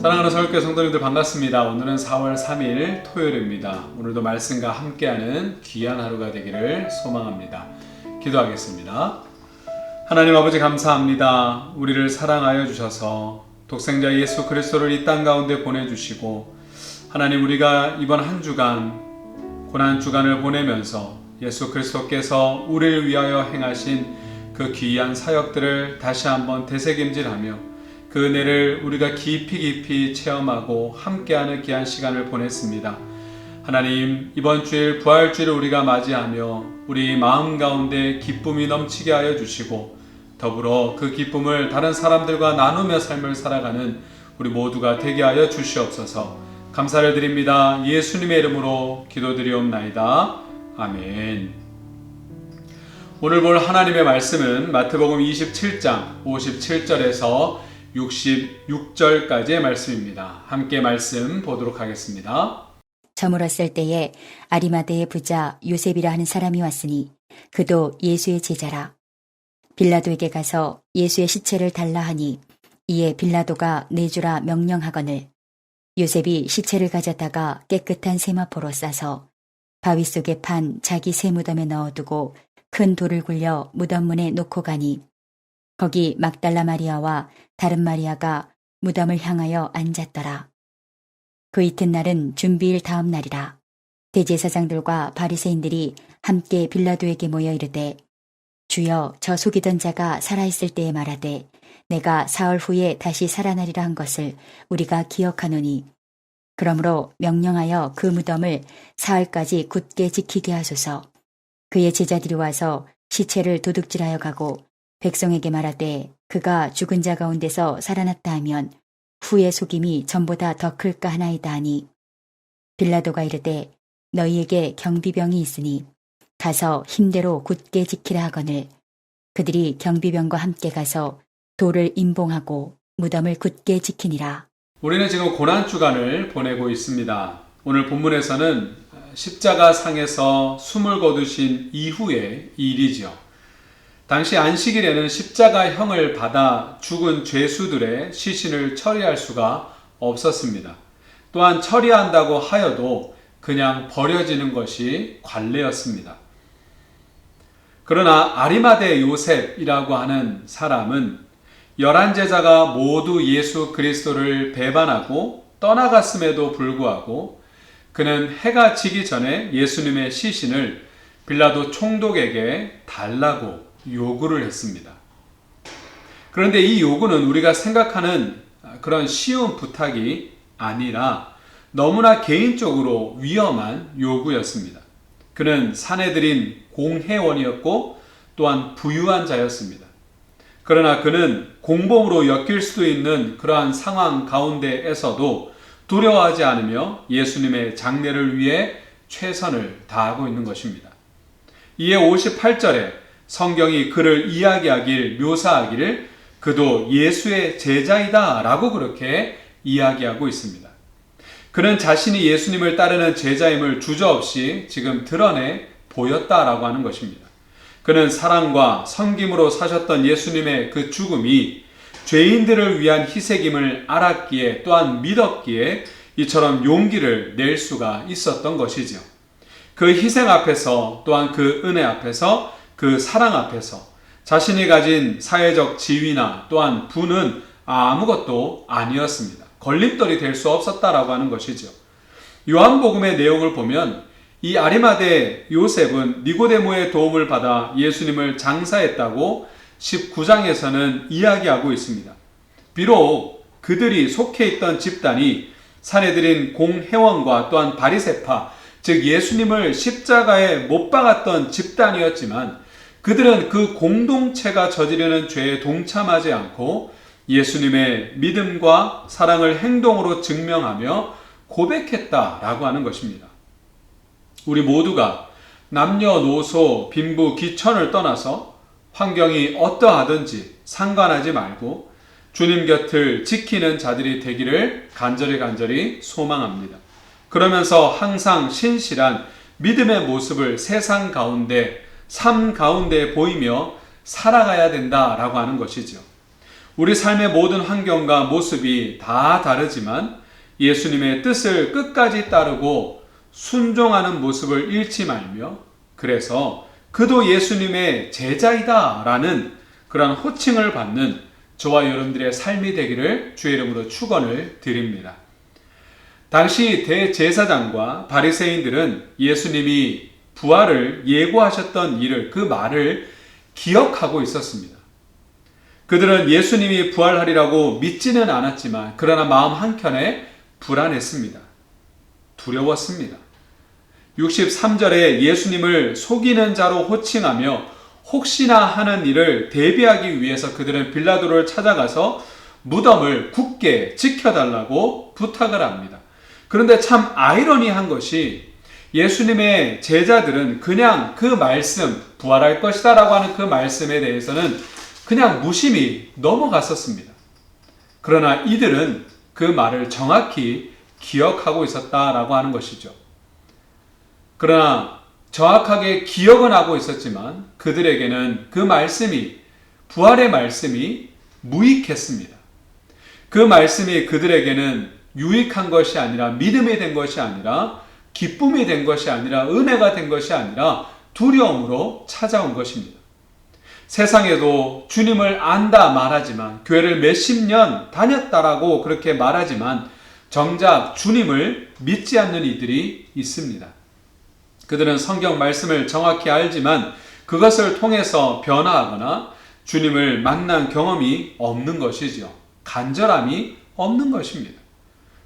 사랑하는 서울교회 성도님들 반갑습니다. 오늘은 4월 3일 토요일입니다. 오늘도 말씀과 함께하는 귀한 하루가 되기를 소망합니다. 기도하겠습니다. 하나님 아버지 감사합니다. 우리를 사랑하여 주셔서 독생자 예수 그리스도를 이 땅 가운데 보내주시고, 하나님 우리가 이번 한 주간 고난 주간을 보내면서 예수 그리스도께서 우리를 위하여 행하신 그 귀한 사역들을 다시 한번 되새김질하며 그 은혜를 우리가 깊이 체험하고 함께하는 귀한 시간을 보냈습니다. 하나님, 이번 주일 부활주일을 우리가 맞이하며 우리 마음 가운데 기쁨이 넘치게 하여 주시고, 더불어 그 기쁨을 다른 사람들과 나누며 삶을 살아가는 우리 모두가 되게 하여 주시옵소서. 감사를 드립니다. 예수님의 이름으로 기도드리옵나이다. 아멘. 오늘 볼 하나님의 말씀은 마태복음 27장 57절에서 66절까지의 말씀입니다. 함께 말씀 보도록 하겠습니다. 저물었을 때에 아리마대의 부자 요셉이라 하는 사람이 왔으니 그도 예수의 제자라. 빌라도에게 가서 예수의 시체를 달라 하니 이에 빌라도가 내주라 명령하거늘 요셉이 시체를 가져다가 깨끗한 세마포로 싸서 바위 속에 판 자기 새 무덤에 넣어두고 큰 돌을 굴려 무덤 문에 놓고 가니 거기 막달라 마리아와 다른 마리아가 무덤을 향하여 앉았더라. 그 이튿날은 준비일 다음 날이라. 대제사장들과 바리새인들이 함께 빌라도에게 모여 이르되, 주여, 저 속이던 자가 살아있을 때에 말하되 내가 사흘 후에 다시 살아나리라 한 것을 우리가 기억하노니, 그러므로 명령하여 그 무덤을 사흘까지 굳게 지키게 하소서. 그의 제자들이 와서 시체를 도둑질하여 가고 백성에게 말하되 그가 죽은 자 가운데서 살아났다 하면 후의 속임이 전보다 더 클까 하나이다 하니, 빌라도가 이르되 너희에게 경비병이 있으니 가서 힘대로 굳게 지키라 하거늘 그들이 경비병과 함께 가서 돌을 임봉하고 무덤을 굳게 지키니라. 우리는 지금 고난주간을 보내고 있습니다. 오늘 본문에서는 십자가 상에서 숨을 거두신 이후의 일이죠. 당시 안식일에는 십자가형을 받아 죽은 죄수들의 시신을 처리할 수가 없었습니다. 또한 처리한다고 하여도 그냥 버려지는 것이 관례였습니다. 그러나 아리마대 요셉이라고 하는 사람은 11제자가 모두 예수 그리스도를 배반하고 떠나갔음에도 불구하고 그는 해가 지기 전에 예수님의 시신을 빌라도 총독에게 달라고 요구를 했습니다. 그런데 이 요구는 우리가 생각하는 그런 쉬운 부탁이 아니라 너무나 개인적으로 위험한 요구였습니다. 그는 사내들인 공회원이었고 또한 부유한 자였습니다. 그러나 그는 공범으로 엮일 수도 있는 그러한 상황 가운데에서도 두려워하지 않으며 예수님의 장례를 위해 최선을 다하고 있는 것입니다. 이에 58절에 성경이 그를 묘사하기를 그도 예수의 제자이다 라고 그렇게 이야기하고 있습니다. 그는 자신이 예수님을 따르는 제자임을 주저없이 지금 드러내 보였다라고 하는 것입니다. 그는 사랑과 섬김으로 사셨던 예수님의 그 죽음이 죄인들을 위한 희생임을 알았기에 또한 믿었기에 이처럼 용기를 낼 수가 있었던 것이죠. 그 희생 앞에서 또한 그 은혜 앞에서 그 사랑 앞에서 자신이 가진 사회적 지위나 또한 부는 아무것도 아니었습니다. 걸림돌이 될 수 없었다라고 하는 것이죠. 요한복음의 내용을 보면 이 아리마대 요셉은 니고데모의 도움을 받아 예수님을 장사했다고 19장에서는 이야기하고 있습니다. 비록 그들이 속해 있던 집단이 사내들인 공회원과 또한 바리새파, 즉 예수님을 십자가에 못 박았던 집단이었지만 그들은 그 공동체가 저지르는 죄에 동참하지 않고 예수님의 믿음과 사랑을 행동으로 증명하며 고백했다라고 하는 것입니다. 우리 모두가 남녀노소, 빈부, 귀천을 떠나서 환경이 어떠하든지 상관하지 말고 주님 곁을 지키는 자들이 되기를 간절히 소망합니다. 그러면서 항상 신실한 믿음의 모습을 세상 가운데, 삶 가운데 보이며 살아가야 된다라고 하는 것이죠. 우리 삶의 모든 환경과 모습이 다 다르지만 예수님의 뜻을 끝까지 따르고 순종하는 모습을 잃지 말며, 그래서 그도 예수님의 제자이다 라는 그런 호칭을 받는 저와 여러분들의 삶이 되기를 주의 이름으로 축원을 드립니다. 당시 대제사장과 바리새인들은 예수님이 부활을 예고하셨던 일을, 그 말을 기억하고 있었습니다. 그들은 예수님이 부활하리라고 믿지는 않았지만 그러나 마음 한켠에 불안했습니다. 두려웠습니다. 63절에 예수님을 속이는 자로 호칭하며 혹시나 하는 일을 대비하기 위해서 그들은 빌라도를 찾아가서 무덤을 굳게 지켜달라고 부탁을 합니다. 그런데 참 아이러니한 것이 예수님의 제자들은 그냥 그 말씀, 부활할 것이다 라고 하는 그 말씀에 대해서는 그냥 무심히 넘어갔었습니다. 그러나 이들은 그 말을 정확히 기억하고 있었다라고 하는 것이죠. 그러나 정확하게 기억은 하고 있었지만 그들에게는 그 말씀이, 부활의 말씀이 무익했습니다. 그 말씀이 그들에게는 유익한 것이 아니라, 믿음이 된 것이 아니라, 기쁨이 된 것이 아니라, 은혜가 된 것이 아니라 두려움으로 찾아온 것입니다. 세상에도 주님을 안다 말하지만, 교회를 몇십 년 다녔다라고 그렇게 말하지만 정작 주님을 믿지 않는 이들이 있습니다. 그들은 성경 말씀을 정확히 알지만 그것을 통해서 변화하거나 주님을 만난 경험이 없는 것이지요. 간절함이 없는 것입니다.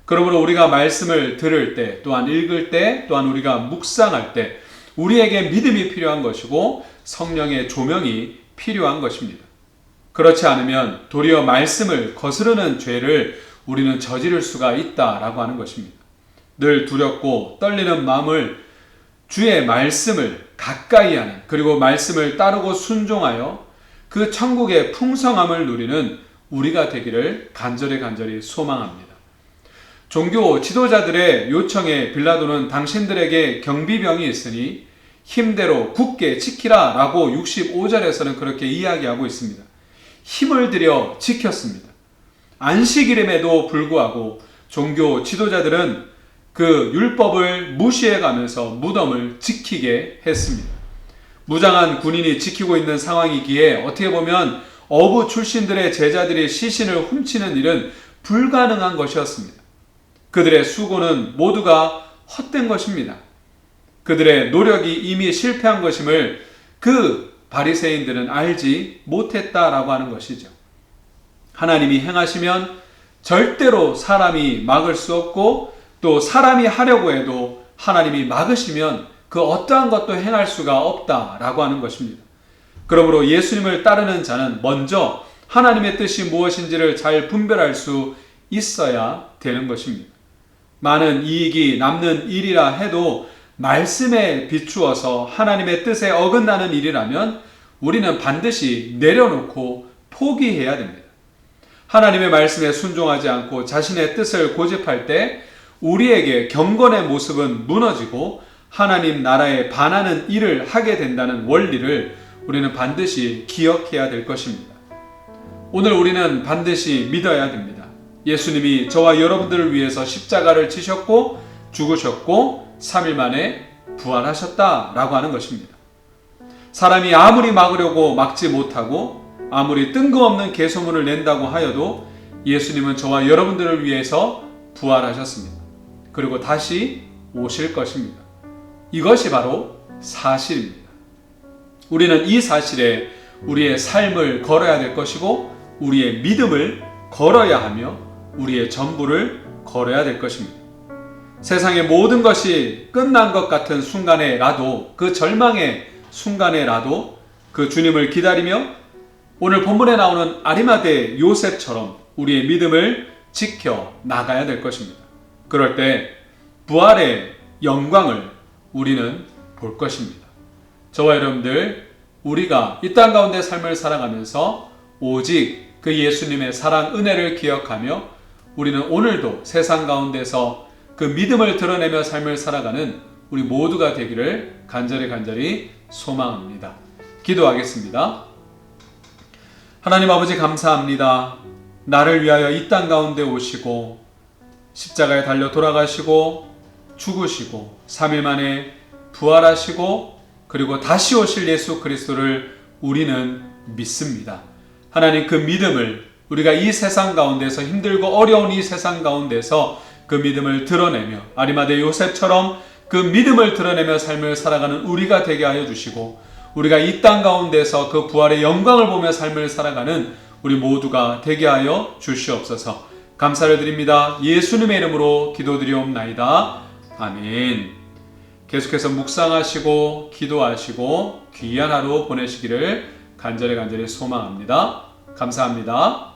그러므로 우리가 말씀을 들을 때, 또한 읽을 때, 또한 우리가 묵상할 때 우리에게 믿음이 필요한 것이고 성령의 조명이 필요한 것입니다. 그렇지 않으면 도리어 말씀을 거스르는 죄를 우리는 저지를 수가 있다라고 하는 것입니다. 늘 두렵고 떨리는 마음을 주의 말씀을 가까이 하는, 그리고 말씀을 따르고 순종하여 그 천국의 풍성함을 누리는 우리가 되기를 간절히 소망합니다. 종교 지도자들의 요청에 빌라도는 당신들에게 경비병이 있으니 힘대로 굳게 지키라 라고 65절에서는 그렇게 이야기하고 있습니다. 힘을 들여 지켰습니다. 안식일임에도 불구하고 종교 지도자들은 그 율법을 무시해가면서 무덤을 지키게 했습니다. 무장한 군인이 지키고 있는 상황이기에 어떻게 보면 어부 출신들의 제자들이 시신을 훔치는 일은 불가능한 것이었습니다. 그들의 수고는 모두가 헛된 것입니다. 그들의 노력이 이미 실패한 것임을 그 바리새인들은 알지 못했다라고 하는 것이죠. 하나님이 행하시면 절대로 사람이 막을 수 없고, 또 사람이 하려고 해도 하나님이 막으시면 그 어떠한 것도 행할 수가 없다라고 하는 것입니다. 그러므로 예수님을 따르는 자는 먼저 하나님의 뜻이 무엇인지를 잘 분별할 수 있어야 되는 것입니다. 많은 이익이 남는 일이라 해도 말씀에 비추어서 하나님의 뜻에 어긋나는 일이라면 우리는 반드시 내려놓고 포기해야 됩니다. 하나님의 말씀에 순종하지 않고 자신의 뜻을 고집할 때 우리에게 경건의 모습은 무너지고 하나님 나라에 반하는 일을 하게 된다는 원리를 우리는 반드시 기억해야 될 것입니다. 오늘 우리는 반드시 믿어야 됩니다. 예수님이 저와 여러분들을 위해서 십자가를 지셨고 죽으셨고 3일 만에 부활하셨다라고 하는 것입니다. 사람이 아무리 막으려고 막지 못하고 아무리 뜬금없는 계소문을 낸다고 하여도 예수님은 저와 여러분들을 위해서 부활하셨습니다. 그리고 다시 오실 것입니다. 이것이 바로 사실입니다. 우리는 이 사실에 우리의 삶을 걸어야 될 것이고 우리의 믿음을 걸어야 하며 우리의 전부를 걸어야 될 것입니다. 세상의 모든 것이 끝난 것 같은 순간에라도, 그 절망의 순간에라도 그 주님을 기다리며 오늘 본문에 나오는 아리마대 요셉처럼 우리의 믿음을 지켜 나가야 될 것입니다. 그럴 때 부활의 영광을 우리는 볼 것입니다. 저와 여러분들, 우리가 이 땅 가운데 삶을 살아가면서 오직 그 예수님의 사랑, 은혜를 기억하며 우리는 오늘도 세상 가운데서 그 믿음을 드러내며 삶을 살아가는 우리 모두가 되기를 간절히 소망합니다. 기도하겠습니다. 하나님 아버지 감사합니다. 나를 위하여 이 땅 가운데 오시고 십자가에 달려 돌아가시고 죽으시고 3일 만에 부활하시고 그리고 다시 오실 예수 그리스도를 우리는 믿습니다. 하나님, 그 믿음을 우리가 이 세상 가운데서, 힘들고 어려운 이 세상 가운데서 그 믿음을 드러내며 아리마대 요셉처럼 그 믿음을 드러내며 삶을 살아가는 우리가 되게 하여 주시고, 우리가 이 땅 가운데서 그 부활의 영광을 보며 삶을 살아가는 우리 모두가 되게 하여 주시옵소서. 감사를 드립니다. 예수님의 이름으로 기도드리옵나이다. 아멘. 계속해서 묵상하시고 기도하시고 귀한 하루 보내시기를 간절히 소망합니다. 감사합니다.